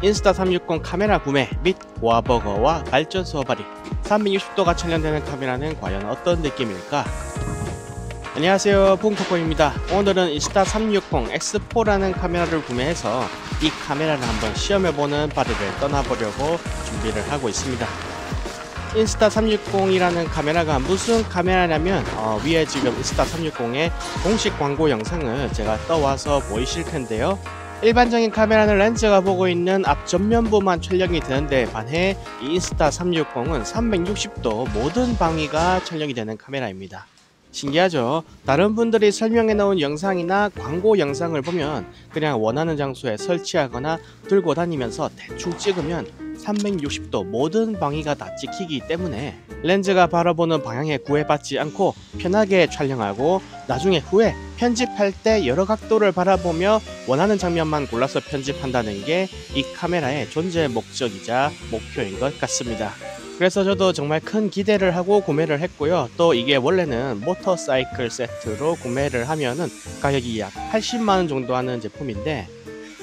인스타360 카메라 구매 및 고화버거와 발전소 발휘 360도가 촬영되는 카메라는 과연 어떤 느낌일까? 안녕하세요, 붕토코입니다. 오늘은 인스타360 X4라는 카메라를 구매해서 이 카메라를 한번 시험해보는 발휘를 떠나보려고 준비를 하고 있습니다. 인스타360이라는 카메라가 무슨 카메라냐면 위에 지금 인스타360의 공식 광고 영상을 제가 떠와서 보이실 텐데요. 일반적인 카메라는 렌즈가 보고 있는 앞 전면부만 촬영이 되는데 반해 이 인스타360은 360도 모든 방위가 촬영이 되는 카메라입니다. 신기하죠? 다른 분들이 설명해 놓은 영상이나 광고 영상을 보면 그냥 원하는 장소에 설치하거나 들고 다니면서 대충 찍으면 360도 모든 방위가 다 찍히기 때문에 렌즈가 바라보는 방향에 구애받지 않고 편하게 촬영하고 나중에 후에 편집할 때 여러 각도를 바라보며 원하는 장면만 골라서 편집한다는 게 이 카메라의 존재 목적이자 목표인 것 같습니다. 그래서 저도 정말 큰 기대를 하고 구매를 했고요. 또 이게 원래는 모터사이클 세트로 구매를 하면은 가격이 약 80만원 정도 하는 제품인데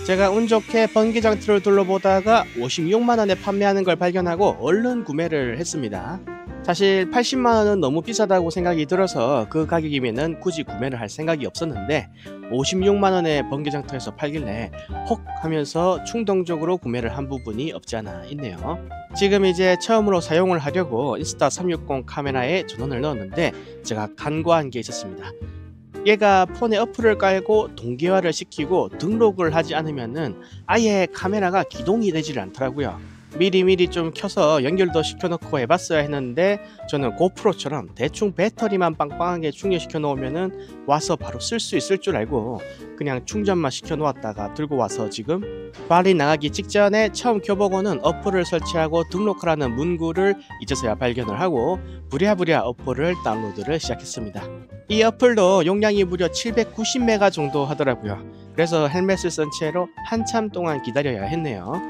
제가 운 좋게 번개장터를 둘러보다가 56만원에 판매하는 걸 발견하고 얼른 구매를 했습니다. 사실 80만원은 너무 비싸다고 생각이 들어서 그 가격이면은 굳이 구매를 할 생각이 없었는데 56만원에 번개장터에서 팔길래 헉 하면서 충동적으로 구매를 한 부분이 없지 않아 있네요. 지금 이제 처음으로 사용을 하려고 인스타360 카메라에 전원을 넣었는데 제가 간과한 게 있었습니다. 얘가 폰에 어플을 깔고 동기화를 시키고 등록을 하지 않으면은 아예 카메라가 기동이 되질 않더라고요. 미리미리 좀 켜서 연결도 시켜놓고 해봤어야 했는데 저는 고프로처럼 대충 배터리만 빵빵하게 충전시켜 놓으면은 와서 바로 쓸 수 있을 줄 알고 그냥 충전만 시켜 놓았다가 들고 와서 지금 발이 나가기 직전에 처음 켜보고는 어플을 설치하고 등록하라는 문구를 이제서야 발견을 하고 부랴부랴 어플을 다운로드를 시작했습니다. 이 어플도 용량이 무려 790메가 정도 하더라고요. 그래서 헬멧을 쓴 채로 한참 동안 기다려야 했네요.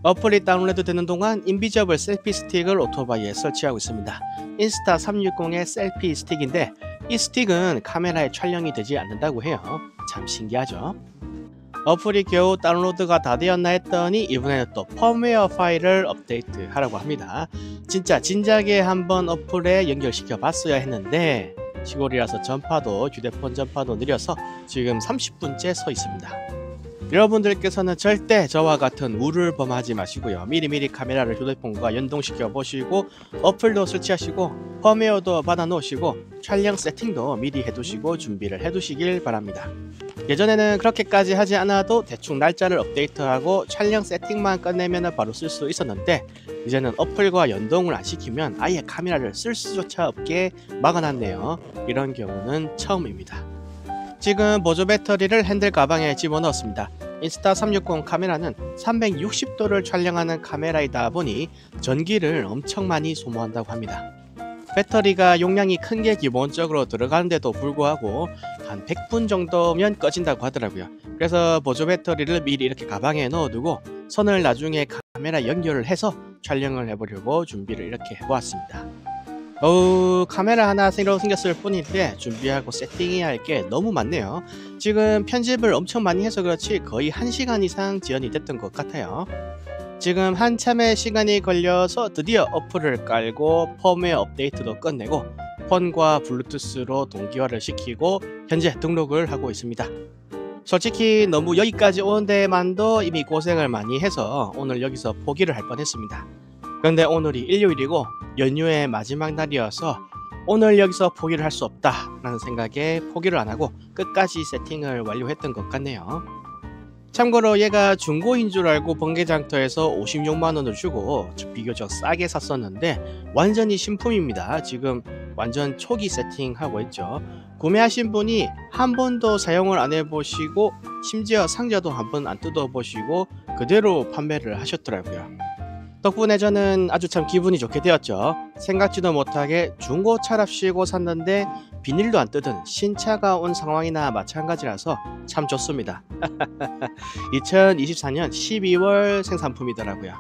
어플이 다운로드 되는 동안 인비저블 셀피 스틱을 오토바이에 설치하고 있습니다. 인스타360의 셀피 스틱인데 이 스틱은 카메라에 촬영이 되지 않는다고 해요. 참 신기하죠? 어플이 겨우 다운로드가 다 되었나 했더니 이번에는 또 펌웨어 파일을 업데이트 하라고 합니다. 진짜 진작에 한번 어플에 연결시켜 봤어야 했는데 시골이라서 전파도 휴대폰 전파도 느려서 지금 30분째 서 있습니다. 여러분들께서는 절대 저와 같은 우를 범하지 마시고요. 미리미리 카메라를 휴대폰과 연동시켜 보시고 어플도 설치하시고 펌웨어도 받아 놓으시고 촬영 세팅도 미리 해두시고 준비를 해두시길 바랍니다. 예전에는 그렇게까지 하지 않아도 대충 날짜를 업데이트하고 촬영 세팅만 끝내면 바로 쓸 수 있었는데 이제는 어플과 연동을 안 시키면 아예 카메라를 쓸 수조차 없게 막아놨네요. 이런 경우는 처음입니다. 지금 보조 배터리를 핸들 가방에 집어넣었습니다. 인스타360 카메라는 360도를 촬영하는 카메라이다 보니 전기를 엄청 많이 소모한다고 합니다. 배터리가 용량이 큰 게 기본적으로 들어가는데도 불구하고 한 100분 정도면 꺼진다고 하더라고요. 그래서 보조 배터리를 미리 이렇게 가방에 넣어두고 선을 나중에 카메라 연결을 해서 촬영을 해보려고 준비를 이렇게 해보았습니다. 카메라 하나 새로 생겼을 뿐인데 준비하고 세팅해야 할 게 너무 많네요. 지금 편집을 엄청 많이 해서 그렇지 거의 1시간 이상 지연이 됐던 것 같아요. 지금 한참의 시간이 걸려서 드디어 어플을 깔고 펌웨어 업데이트도 끝내고 폰과 블루투스로 동기화를 시키고 현재 등록을 하고 있습니다. 솔직히 너무 여기까지 오는 데만도 이미 고생을 많이 해서 오늘 여기서 포기를 할 뻔했습니다. 그런데 오늘이 일요일이고 연휴의 마지막 날이어서 오늘 여기서 포기를 할 수 없다 라는 생각에 포기를 안하고 끝까지 세팅을 완료했던 것 같네요. 참고로 얘가 중고인 줄 알고 번개장터에서 56만원을 주고 비교적 싸게 샀었는데 완전히 신품입니다. 지금 완전 초기 세팅하고 있죠. 구매하신 분이 한 번도 사용을 안 해보시고 심지어 상자도 한 번 안 뜯어보시고 그대로 판매를 하셨더라고요. 덕분에 저는 아주 참 기분이 좋게 되었죠. 생각지도 못하게 중고차랍시고 샀는데 비닐도 안 뜯은 신차가 온 상황이나 마찬가지라서 참 좋습니다. 2024년 12월 생산품이더라고요.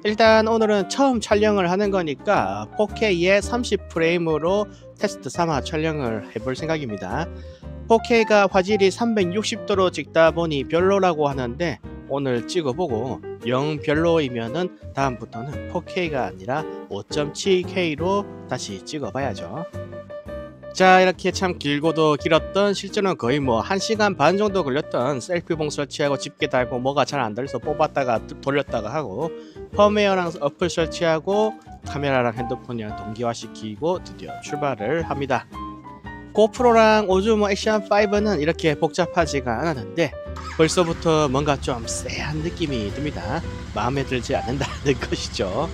일단 오늘은 처음 촬영을 하는 거니까 4K에 30프레임으로 테스트 삼아 촬영을 해볼 생각입니다. 4K가 화질이 360도로 찍다 보니 별로라고 하는데 오늘 찍어보고 영 별로이면은 다음부터는 4K가 아니라 5.7K로 다시 찍어봐야죠. 자, 이렇게 참 길고도 길었던, 실제로는 거의 뭐 1시간 반 정도 걸렸던 셀피봉 설치하고 집게 달고 뭐가 잘 안 돼서 뽑았다가 돌렸다가 하고, 펌웨어랑 어플 설치하고 카메라랑 핸드폰이랑 동기화시키고 드디어 출발을 합니다. 고프로랑 오즈모 액션 5는 이렇게 복잡하지가 않았는데 벌써부터 뭔가 좀 쎄한 느낌이 듭니다. 마음에 들지 않는다는 것이죠.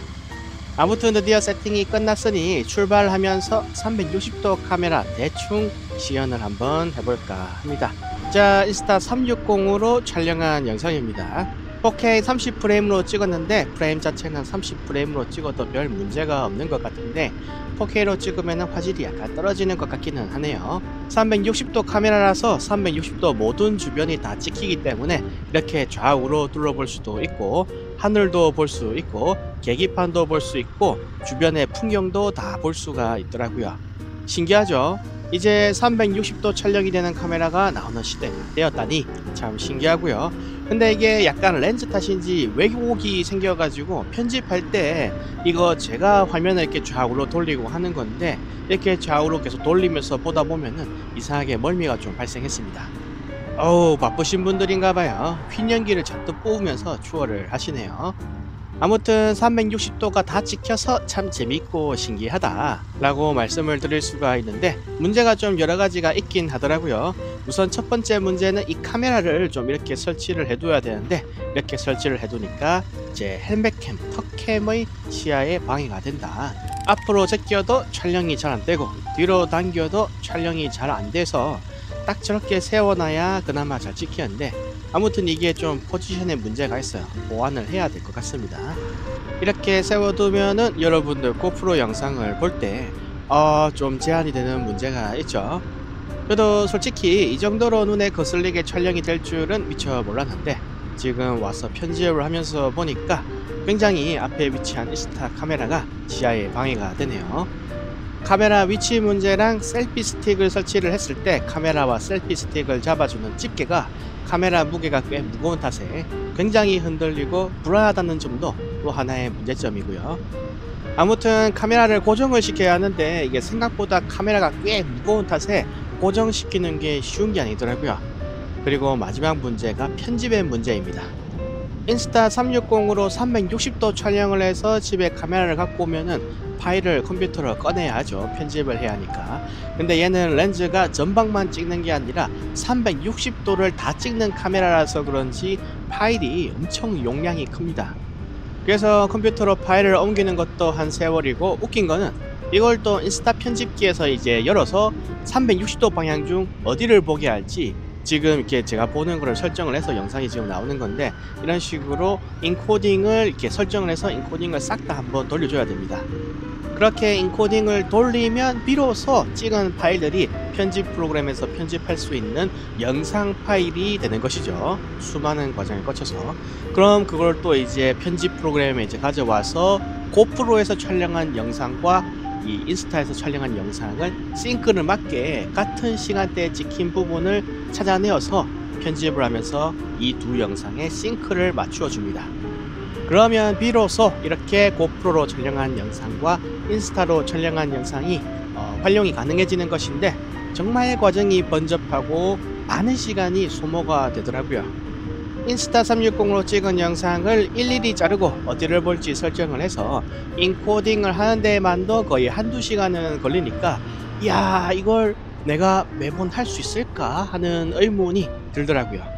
아무튼 드디어 세팅이 끝났으니 출발하면서 360도 카메라 대충 시연을 한번 해볼까 합니다. 자, 인스타 360으로 촬영한 영상입니다. 4K 30프레임으로 찍었는데 프레임 자체는 30프레임으로 찍어도 별 문제가 없는 것 같은데 4K로 찍으면 화질이 약간 떨어지는 것 같기는 하네요. 360도 카메라라서 360도 모든 주변이 다 찍히기 때문에 이렇게 좌우로 둘러볼 수도 있고, 하늘도 볼 수 있고, 계기판도 볼 수 있고, 주변의 풍경도 다 볼 수가 있더라고요. 신기하죠? 이제 360도 촬영이 되는 카메라가 나오는 시대가 되었다니 참 신기하고요. 근데 이게 약간 렌즈 탓인지 왜곡이 생겨가지고 편집할 때 이거 제가 화면을 이렇게 좌우로 돌리고 하는 건데 이렇게 좌우로 계속 돌리면서 보다 보면은 이상하게 멀미가 좀 발생했습니다. 어우, 바쁘신 분들인가봐요. 휘연기를 잔뜩 뽑으면서 추월을 하시네요. 아무튼 360도가 다 찍혀서 참 재밌고 신기하다 라고 말씀을 드릴 수가 있는데, 문제가 좀 여러가지가 있긴 하더라고요. 우선 첫 번째 문제는 이 카메라를 좀 이렇게 설치를 해둬야 되는데 이렇게 설치를 해두니까 이제 헬멧캠, 턱캠의 시야에 방해가 된다. 앞으로 제껴도 촬영이 잘 안되고 뒤로 당겨도 촬영이 잘 안돼서 딱 저렇게 세워놔야 그나마 잘 찍히는데, 아무튼 이게 좀 포지션에 문제가 있어요. 보완을 해야 될 것 같습니다. 이렇게 세워두면은 여러분들 고프로 영상을 볼 때 좀 제한이 되는 문제가 있죠. 그래도 솔직히 이 정도로 눈에 거슬리게 촬영이 될 줄은 미처 몰랐는데 지금 와서 편집을 하면서 보니까 굉장히 앞에 위치한 인스타 카메라가 시야에 방해가 되네요. 카메라 위치 문제랑 셀피 스틱을 설치를 했을 때 카메라와 셀피 스틱을 잡아주는 집게가 카메라 무게가 꽤 무거운 탓에 굉장히 흔들리고 불안하다는 점도 또 하나의 문제점이고요. 아무튼 카메라를 고정을 시켜야 하는데 이게 생각보다 카메라가 꽤 무거운 탓에 고정시키는 게 쉬운 게 아니더라고요. 그리고 마지막 문제가 편집의 문제입니다. 인스타 360으로 360도 촬영을 해서 집에 카메라를 갖고 오면은 파일을 컴퓨터로 꺼내야 하죠. 편집을 해야 하니까. 근데 얘는 렌즈가 전방만 찍는 게 아니라 360도를 다 찍는 카메라라서 그런지 파일이 엄청 용량이 큽니다. 그래서 컴퓨터로 파일을 옮기는 것도 한 세월이고, 웃긴 거는 이걸 또 인스타 편집기에서 이제 열어서 360도 방향 중 어디를 보게 할지 지금 이렇게 제가 보는 거를 설정을 해서 영상이 지금 나오는 건데, 이런 식으로 인코딩을 이렇게 설정을 해서 인코딩을 싹 다 한번 돌려줘야 됩니다. 그렇게 인코딩을 돌리면 비로소 찍은 파일들이 편집 프로그램에서 편집할 수 있는 영상 파일이 되는 것이죠. 수많은 과정을 거쳐서. 그럼 그걸 또 이제 편집 프로그램에 이제 가져와서 고프로에서 촬영한 영상과 이 인스타에서 촬영한 영상을 싱크를 맞게 같은 시간대에 찍힌 부분을 찾아내어서 편집을 하면서 이 두 영상의 싱크를 맞추어 줍니다. 그러면 비로소 이렇게 고프로로 촬영한 영상과 인스타로 촬영한 영상이 활용이 가능해지는 것인데, 정말 과정이 번잡하고 많은 시간이 소모가 되더라고요. 인스타 360으로 찍은 영상을 일일이 자르고 어디를 볼지 설정을 해서 인코딩을 하는 데만도 거의 한두 시간은 걸리니까, 이야, 이걸 내가 매번 할 수 있을까 하는 의문이 들더라고요.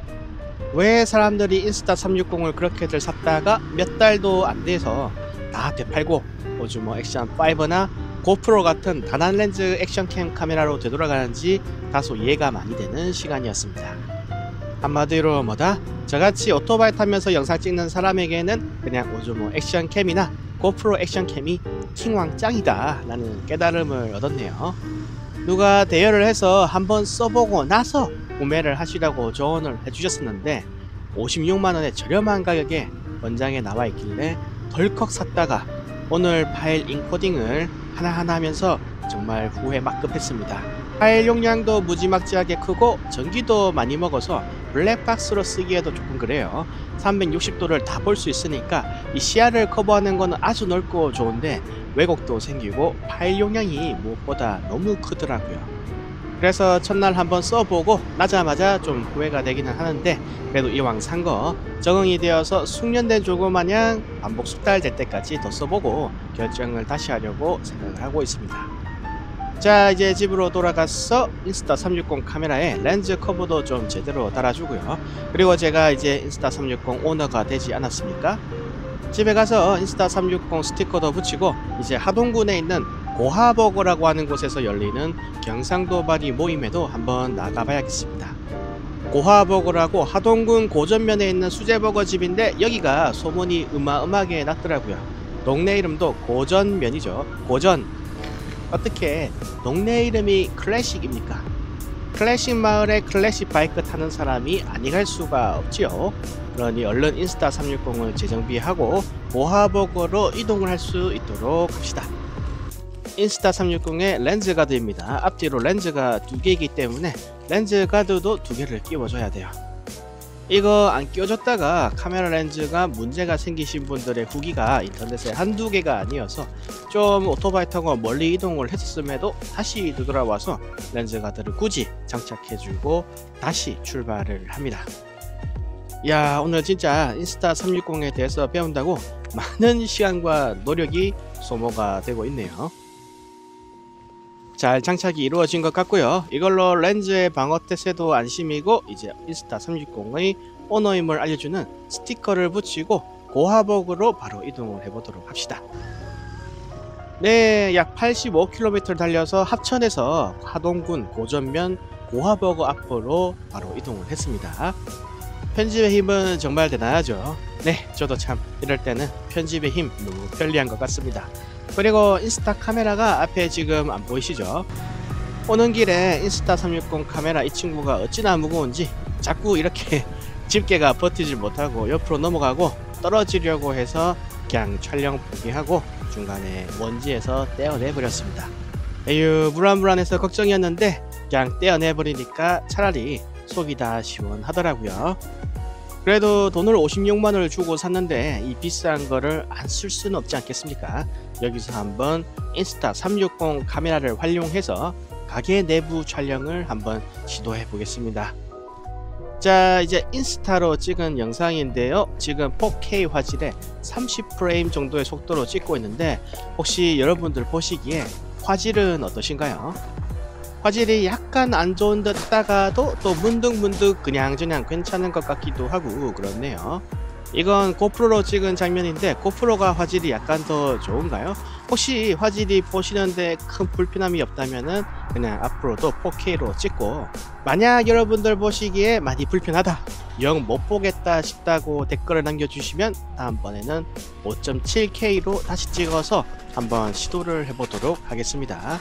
왜 사람들이 인스타 360을 그렇게들 샀다가 몇 달도 안 돼서 다 되팔고 오즈모 액션 5나 고프로 같은 단한 렌즈 액션캠 카메라로 되돌아가는지 다소 이해가 많이 되는 시간이었습니다. 한마디로 뭐다? 저같이 오토바이 타면서 영상 찍는 사람에게는 그냥 오즈모 액션캠이나 고프로 액션캠이 킹왕짱이다 라는 깨달음을 얻었네요. 누가 대여를 해서 한번 써보고 나서 구매를 하시라고 조언을 해주셨었는데 56만원의 저렴한 가격에 원장에 나와 있길래 덜컥 샀다가 오늘 파일 인코딩을 하나하나 하면서 정말 후회 막급했습니다. 파일 용량도 무지막지하게 크고 전기도 많이 먹어서 블랙박스로 쓰기에도 조금 그래요. 360도를 다 볼 수 있으니까 이 시야를 커버하는 거는 아주 넓고 좋은데 왜곡도 생기고 파일 용량이 무엇보다 너무 크더라고요. 그래서 첫날 한번 써보고 나자마자 좀 후회가 되기는 하는데 그래도 이왕 산 거 적응이 되어서 숙련된 조거 마냥 반복 숙달될 때까지 더 써보고 결정을 다시 하려고 생각을 하고 있습니다. 자, 이제 집으로 돌아가서 인스타360 카메라에 렌즈 커버도 좀 제대로 달아주고요. 그리고 제가 이제 인스타360 오너가 되지 않았습니까? 집에 가서 인스타360 스티커도 붙이고 이제 하동군에 있는 고하버거라고 하는 곳에서 열리는 경상도 바리 모임에도 한번 나가봐야겠습니다. 고하버거라고 하동군 고전면에 있는 수제버거 집인데 여기가 소문이 어마어마하게 났더라고요. 동네 이름도 고전면이죠. 고전. 어떻게 동네 이름이 클래식입니까? 클래식 마을에 클래식 바이크 타는 사람이 아니갈 수가 없지요. 그러니 얼른 인스타360을 재정비하고 고하버거로 이동을 할 수 있도록 합시다. 인스타360의 렌즈 가드입니다. 앞뒤로 렌즈가 두 개이기 때문에 렌즈 가드도 두 개를 끼워줘야 돼요. 이거 안 끼워줬다가 카메라 렌즈가 문제가 생기신 분들의 후기가 인터넷에 한두 개가 아니어서 좀 오토바이 타고 멀리 이동을 했음에도 다시 되돌아와서 렌즈 가드를 굳이 장착해주고 다시 출발을 합니다. 야, 오늘 진짜 인스타360에 대해서 배운다고 많은 시간과 노력이 소모가 되고 있네요. 잘 장착이 이루어진 것 같고요. 이걸로 렌즈의 방어태세도 안심이고 이제 인스타360의 오너임을 알려주는 스티커를 붙이고 고하버거로 바로 이동을 해보도록 합시다. 네, 약 85km 달려서 합천에서 하동군 고전면 고하버거 앞으로 바로 이동을 했습니다. 편집의 힘은 정말 대단하죠. 네, 저도 참 이럴 때는 편집의 힘 너무 편리한 것 같습니다. 그리고 인스타 카메라가 앞에 지금 안 보이시죠? 오는 길에 인스타360 카메라 이 친구가 어찌나 무거운지 자꾸 이렇게 집게가 버티질 못하고 옆으로 넘어가고 떨어지려고 해서 그냥 촬영 포기하고 중간에 먼지에서 떼어내 버렸습니다. 에휴, 불안불안해서 걱정이었는데 그냥 떼어내 버리니까 차라리 속이 다 시원하더라고요. 그래도 돈을 56만원을 주고 샀는데 이 비싼 거를 안 쓸 수는 없지 않겠습니까? 여기서 한번 인스타360 카메라를 활용해서 가게 내부 촬영을 한번 시도해 보겠습니다. 자, 이제 인스타로 찍은 영상인데요. 지금 4K 화질에 30프레임 정도의 속도로 찍고 있는데 혹시 여러분들 보시기에 화질은 어떠신가요? 화질이 약간 안 좋은 듯 하다가도 또 문득문득 그냥저냥 괜찮은 것 같기도 하고 그렇네요. 이건 고프로로 찍은 장면인데 고프로가 화질이 약간 더 좋은가요? 혹시 화질이 보시는데 큰 불편함이 없다면은 그냥 앞으로도 4K로 찍고, 만약 여러분들 보시기에 많이 불편하다, 영 못 보겠다 싶다고 댓글을 남겨주시면 다음번에는 5.7K로 다시 찍어서 한번 시도를 해보도록 하겠습니다.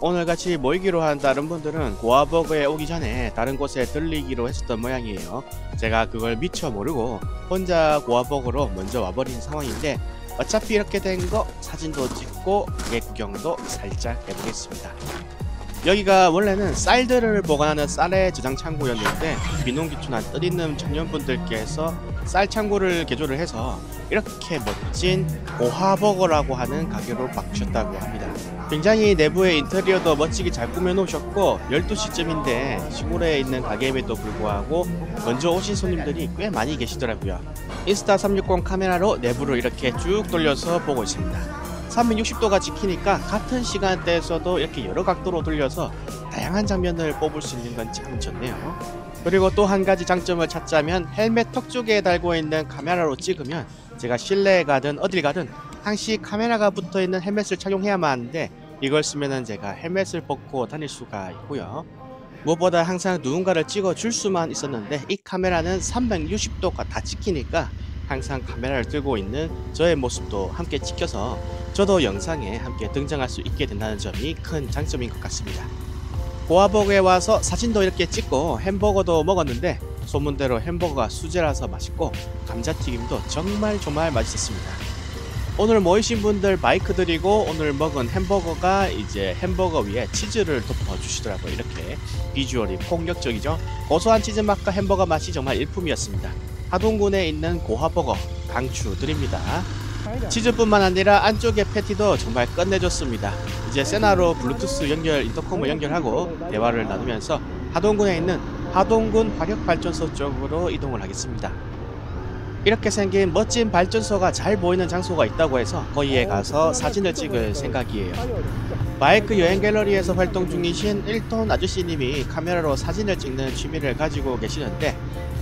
오늘같이 모이기로 한 다른 분들은 고하버거에 오기 전에 다른 곳에 들리기로 했었던 모양이에요. 제가 그걸 미처 모르고 혼자 고하버거로 먼저 와버린 상황인데 어차피 이렇게 된 거 사진도 찍고 가게 구경도 살짝 해보겠습니다. 여기가 원래는 쌀들을 보관하는 쌀의 저장 창고였는데 귀농귀촌한 뜻있는 청년분들께서 쌀 창고를 개조를 해서 이렇게 멋진 고하버거라고 하는 가게로 바꾸셨다고 합니다. 굉장히 내부의 인테리어도 멋지게 잘 꾸며놓으셨고 12시쯤인데 시골에 있는 가게임에도 불구하고 먼저 오신 손님들이 꽤 많이 계시더라고요. 인스타360 카메라로 내부를 이렇게 쭉 돌려서 보고 있습니다. 360도가 찍히니까 같은 시간대에서도 이렇게 여러 각도로 돌려서 다양한 장면을 뽑을 수 있는 건 참 좋네요. 그리고 또 한 가지 장점을 찾자면 헬멧 턱 쪽에 달고 있는 카메라로 찍으면 제가 실내에 가든 어딜 가든 항시 카메라가 붙어있는 헬멧을 착용해야만 하는데 이걸 쓰면은 제가 헬멧을 벗고 다닐 수가 있고요. 무엇보다 항상 누군가를 찍어줄 수만 있었는데 이 카메라는 360도가 다 찍히니까 항상 카메라를 들고 있는 저의 모습도 함께 찍혀서 저도 영상에 함께 등장할 수 있게 된다는 점이 큰 장점인 것 같습니다. 고하버거에 와서 사진도 이렇게 찍고 햄버거도 먹었는데 소문대로 햄버거가 수제라서 맛있고 감자튀김도 정말 맛있었습니다. 오늘 모이신 분들 마이크 드리고 오늘 먹은 햄버거가 이제 햄버거 위에 치즈를 덮어주시더라고요. 이렇게 비주얼이 폭력적이죠. 고소한 치즈 맛과 햄버거 맛이 정말 일품이었습니다. 하동군에 있는 고화버거 강추드립니다. 치즈뿐만 아니라 안쪽의 패티도 정말 끝내줬습니다. 이제 세나로 블루투스 연결 인터컴을 연결하고 대화를 나누면서 하동군에 있는 하동군 화력발전소 쪽으로 이동을 하겠습니다. 이렇게 생긴 멋진 발전소가 잘 보이는 장소가 있다고 해서 거기에 가서 사진을 찍을 생각이에요. 마이크 여행 갤러리에서 활동 중이신 1톤 아저씨님이 카메라로 사진을 찍는 취미를 가지고 계시는데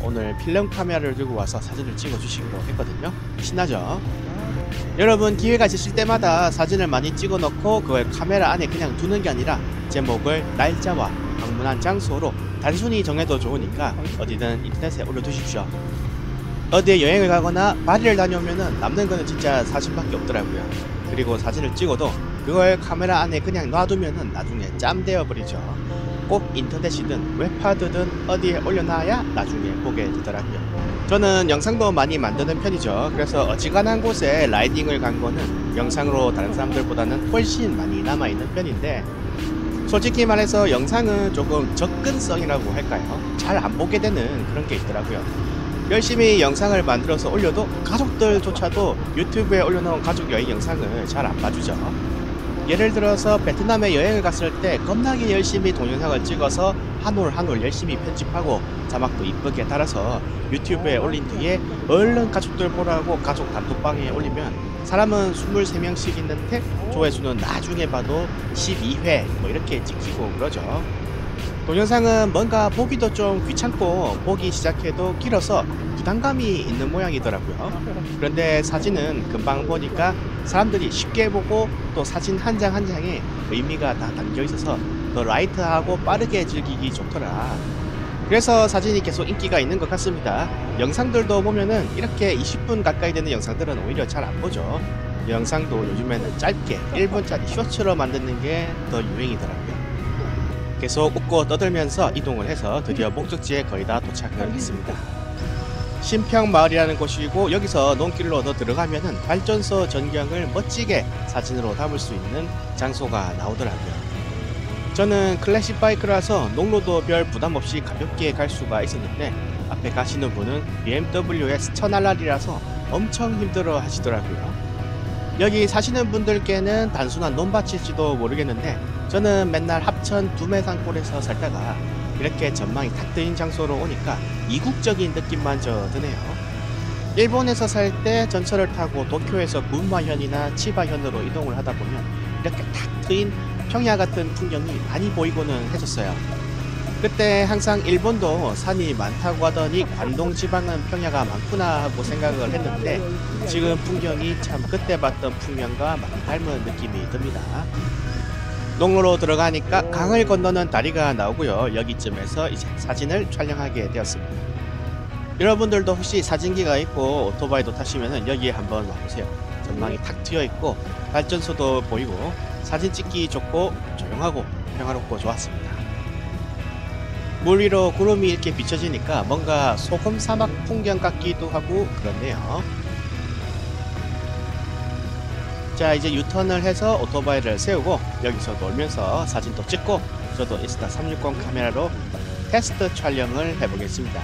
오늘 필름 카메라를 들고 와서 사진을 찍어주시기로 했거든요. 신나죠? 여러분 기회가 되실 때마다 사진을 많이 찍어 놓고 그걸 카메라 안에 그냥 두는 게 아니라 제목을 날짜와 방문한 장소로 단순히 정해도 좋으니까 어디든 인터넷에 올려두십시오. 어디에 여행을 가거나 파리를 다녀오면은 남는 거는 진짜 사진밖에 없더라고요. 그리고 사진을 찍어도 그걸 카메라 안에 그냥 놔두면은 나중에 짬되어 버리죠. 꼭 인터넷이든 웹하드든 어디에 올려놔야 나중에 보게 되더라고요. 저는 영상도 많이 만드는 편이죠. 그래서 어지간한 곳에 라이딩을 간 거는 영상으로 다른 사람들보다는 훨씬 많이 남아있는 편인데 솔직히 말해서 영상은 조금 접근성이라고 할까요? 잘 안 보게 되는 그런 게 있더라고요. 열심히 영상을 만들어서 올려도 가족들조차도 유튜브에 올려놓은 가족 여행 영상을 잘 안 봐주죠. 예를 들어서 베트남에 여행을 갔을 때 겁나게 열심히 동영상을 찍어서 한 올 한 올 열심히 편집하고 자막도 이쁘게 달아서 유튜브에 올린 뒤에 얼른 가족들 보라고 가족 단톡방에 올리면 사람은 23명씩 있는데 조회수는 나중에 봐도 12회 뭐 이렇게 찍히고 그러죠. 동영상은 뭔가 보기도 좀 귀찮고 보기 시작해도 길어서 부담감이 있는 모양이더라고요. 그런데 사진은 금방 보니까 사람들이 쉽게 보고 또 사진 한 장 한 장에 의미가 다 담겨 있어서 더 라이트하고 빠르게 즐기기 좋더라. 그래서 사진이 계속 인기가 있는 것 같습니다. 영상들도 보면은 이렇게 20분 가까이 되는 영상들은 오히려 잘 안 보죠. 영상도 요즘에는 짧게 1분짜리 쇼츠로 만드는 게 더 유행이더라고요. 계속 웃고 떠들면서 이동을 해서 드디어 목적지에 거의 다 도착을 했습니다. 신평마을이라는 곳이고 여기서 논길로 더 들어가면은 발전소 전경을 멋지게 사진으로 담을 수 있는 장소가 나오더라고요. 저는 클래식 바이크라서 농로도 별 부담 없이 가볍게 갈 수가 있었는데 앞에 가시는 분은 BMW의 스쳐날라리라서 엄청 힘들어 하시더라고요. 여기 사시는 분들께는 단순한 논밭일지도 모르겠는데 저는 맨날 합천 두매산골에서 살다가 이렇게 전망이 탁 트인 장소로 오니까 이국적인 느낌만저 드네요. 일본에서 살 때 전철을 타고 도쿄에서 군마현이나 치바현으로 이동을 하다 보면 이렇게 탁 트인 평야 같은 풍경이 많이 보이고는 했었어요. 그때 항상 일본도 산이 많다고 하더니 관동 지방은 평야가 많구나 하고 생각을 했는데 지금 풍경이 참 그때 봤던 풍경과 많이 닮은 느낌이 듭니다. 농로로 들어가니까 강을 건너는 다리가 나오고요. 여기쯤에서 이제 사진을 촬영하게 되었습니다. 여러분들도 혹시 사진기가 있고 오토바이도 타시면 여기에 한번 와보세요. 전망이 탁 트여 있고 발전소도 보이고 사진 찍기 좋고 조용하고 평화롭고 좋았습니다. 물 위로 구름이 이렇게 비춰지니까 뭔가 소금 사막 풍경 같기도 하고 그렇네요. 자, 이제 유턴을 해서 오토바이를 세우고 여기서 놀면서 사진도 찍고 저도 인스타360 카메라로 테스트 촬영을 해보겠습니다.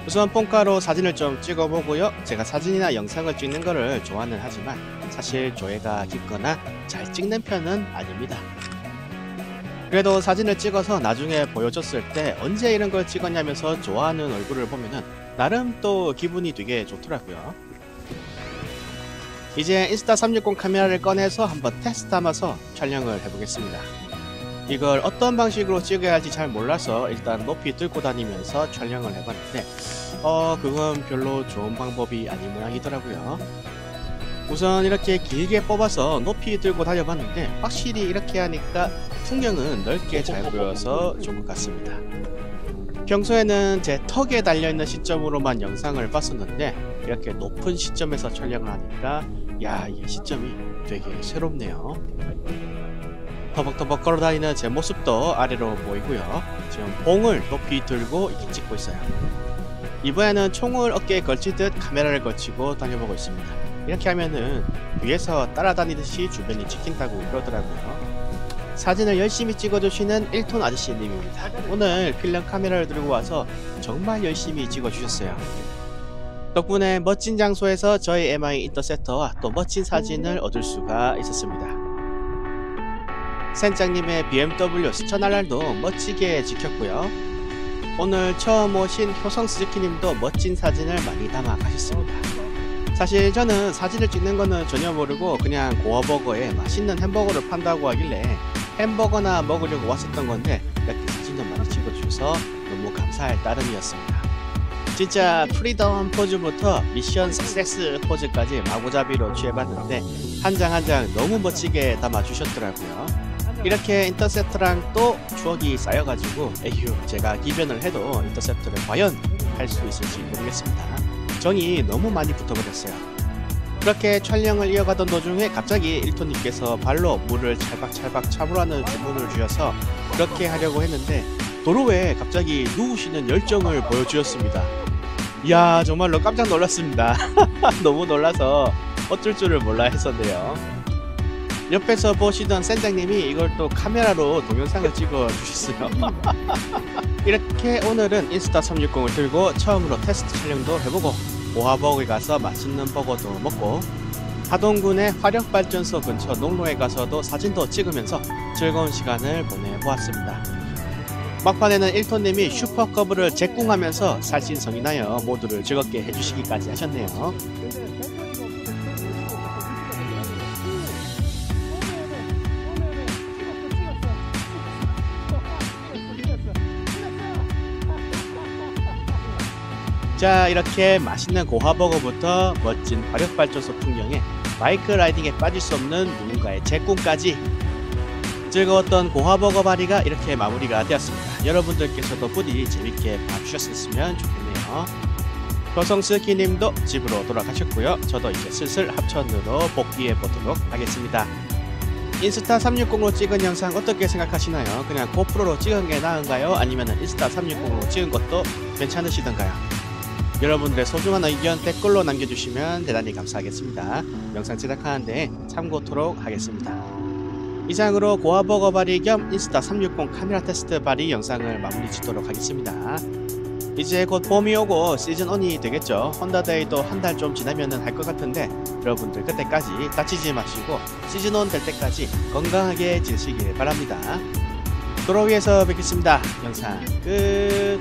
우선 폰카로 사진을 좀 찍어보고요. 제가 사진이나 영상을 찍는 거를 좋아는 하지만 사실 조회가 깊거나 잘 찍는 편은 아닙니다. 그래도 사진을 찍어서 나중에 보여줬을 때 언제 이런 걸 찍었냐면서 좋아하는 얼굴을 보면은 나름 또 기분이 되게 좋더라고요. 이제 인스타360 카메라를 꺼내서 한번 테스트하면서 촬영을 해보겠습니다. 이걸 어떤 방식으로 찍어야 할지 잘 몰라서 일단 높이 들고 다니면서 촬영을 해봤는데 그건 별로 좋은 방법이 아닌 모양이더라고요. 우선 이렇게 길게 뽑아서 높이 들고 다녀봤는데 확실히 이렇게 하니까 풍경은 넓게 잘 보여서 좋은 것 같습니다. 평소에는 제 턱에 달려있는 시점으로만 영상을 봤었는데 이렇게 높은 시점에서 촬영을 하니까 야, 이 시점이 되게 새롭네요. 터벅터벅 걸어다니는 제 모습도 아래로 보이고요. 지금 봉을 높이 들고 이렇게 찍고 있어요. 이번에는 총을 어깨에 걸치듯 카메라를 걸치고 다녀보고 있습니다. 이렇게 하면은 위에서 따라다니듯이 주변이 찍힌다고 그러더라고요. 사진을 열심히 찍어주시는 1톤 아저씨님입니다. 오늘 필름 카메라를 들고 와서 정말 열심히 찍어주셨어요. 덕분에 멋진 장소에서 저희 MI 인터셉터와 또 멋진 사진을 얻을 수가 있었습니다. 센장님의 BMW 스쳐날날도 멋지게 찍혔고요. 오늘 처음 오신 효성 스즈키님도 멋진 사진을 많이 담아 가셨습니다. 사실 저는 사진을 찍는 거는 전혀 모르고 그냥 고어버거에 맛있는 햄버거를 판다고 하길래 햄버거나 먹으려고 왔었던 건데 이렇게 사진도 많이 찍어주셔서 너무 감사할 따름이었습니다. 진짜 프리덤 포즈부터 미션 석세스 포즈까지 마구잡이로 취해봤는데 한 장 한 장 너무 멋지게 담아주셨더라고요. 이렇게 인터셉터랑 또 추억이 쌓여가지고 에휴, 제가 기변을 해도 인터셉터를 과연 할 수 있을지 모르겠습니다. 정이 너무 많이 붙어버렸어요. 그렇게 촬영을 이어가던 도중에 갑자기 1톤님께서 발로 물을 찰박찰박 차보라는 주문을 주셔서 그렇게 하려고 했는데 도로에 갑자기 누우시는 열정을 보여주셨습니다. 이야, 정말로 깜짝 놀랐습니다. 너무 놀라서 어쩔 줄을 몰라 했었네요. 옆에서 보시던 센장님이 이걸 또 카메라로 동영상을 찍어 주셨어요. 이렇게 오늘은 인스타 360을 들고 처음으로 테스트 촬영도 해보고 고아버거에 가서 맛있는 버거도 먹고 하동군의 화력발전소 근처 농로에 가서도 사진도 찍으면서 즐거운 시간을 보내보았습니다. 막판에는 1톤님이 슈퍼커브를 제꿍하면서 살신성이 나여 모두를 즐겁게 해주시기까지 하셨네요. 자, 이렇게 맛있는 고화버거부터 멋진 화력발전소 풍경에 바이크 라이딩에 빠질 수 없는 누군가의 제꿈까지 즐거웠던 고화버거 바리가 이렇게 마무리가 되었습니다. 여러분들께서도 부디 재밌게 봐주셨으면 좋겠네요. 효성스키님도 집으로 돌아가셨고요. 저도 이제 슬슬 합천으로 복귀해 보도록 하겠습니다. 인스타 360으로 찍은 영상 어떻게 생각하시나요? 그냥 고프로로 찍은 게 나은가요? 아니면 인스타 360으로 찍은 것도 괜찮으시던가요? 여러분들의 소중한 의견 댓글로 남겨주시면 대단히 감사하겠습니다. 영상 제작하는데 참고토록 하겠습니다. 이상으로 고아버거 바리 겸 인스타 360 카메라 테스트 바리 영상을 마무리 짓도록 하겠습니다. 이제 곧 봄이 오고 시즌1이 되겠죠. 헌다데이도 한 달 좀 지나면 할 것 같은데 여러분들 그때까지 다치지 마시고 시즌1 될 때까지 건강하게 지내시길 바랍니다. 도로 위에서 뵙겠습니다. 영상 끝.